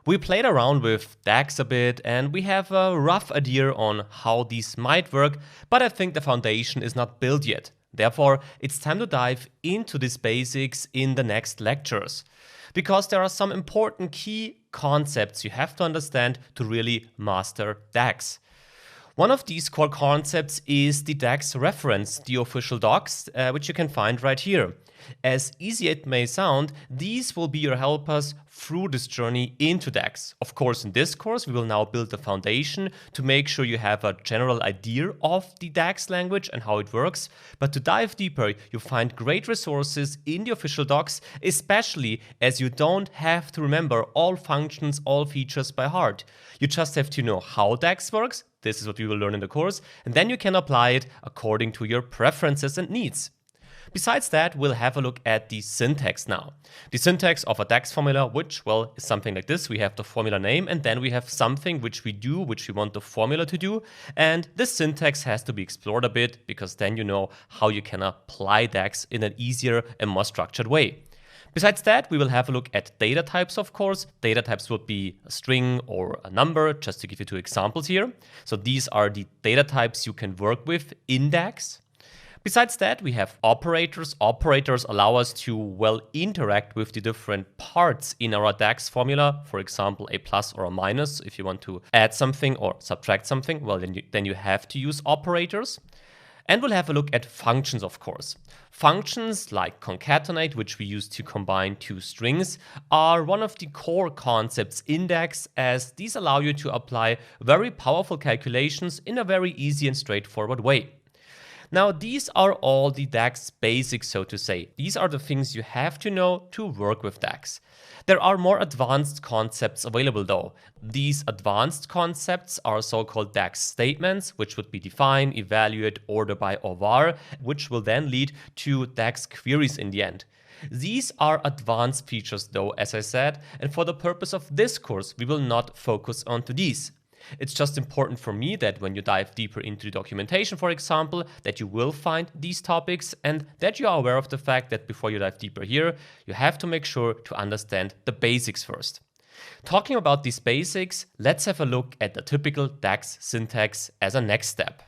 We played around with DAX a bit and we have a rough idea on how these might work, but I think the foundation is not built yet. Therefore, it's time to dive into these basics in the next lectures, because there are some important key concepts you have to understand to really master DAX. One of these core concepts is the DAX reference, the official docs, which you can find right here. As easy it may sound, these will be your helpers through this journey into DAX. Of course, in this course, we will now build the foundation to make sure you have a general idea of the DAX language and how it works. But to dive deeper, you find great resources in the official docs, especially as you don't have to remember all functions, all features by heart. You just have to know how DAX works. This is what we will learn in the course, and then you can apply it according to your preferences and needs. Besides that, we'll have a look at the syntax now. The syntax of a DAX formula, which, well, is something like this. We have the formula name, and then we have something which we do, which we want the formula to do. And this syntax has to be explored a bit, because then you know how you can apply DAX in an easier and more structured way. Besides that, we will have a look at data types, of course. Data types would be a string or a number, just to give you two examples here. So these are the data types you can work with in DAX. Besides that, we have operators. Operators allow us to, well, interact with the different parts in our DAX formula. For example, a plus or a minus. If you want to add something or subtract something, well, then you have to use operators. And we'll have a look at functions, of course. Functions like concatenate, which we use to combine two strings, are one of the core concepts in DAX, as these allow you to apply very powerful calculations in a very easy and straightforward way. Now, these are all the DAX basics, so to say. These are the things you have to know to work with DAX. There are more advanced concepts available though. These advanced concepts are so-called DAX statements, which would be define, evaluate, order by, or var, which will then lead to DAX queries in the end. These are advanced features though, as I said, and for the purpose of this course, we will not focus onto these. It's just important for me that when you dive deeper into the documentation, for example, that you will find these topics and that you are aware of the fact that before you dive deeper here, you have to make sure to understand the basics first. Talking about these basics, let's have a look at the typical DAX syntax as a next step.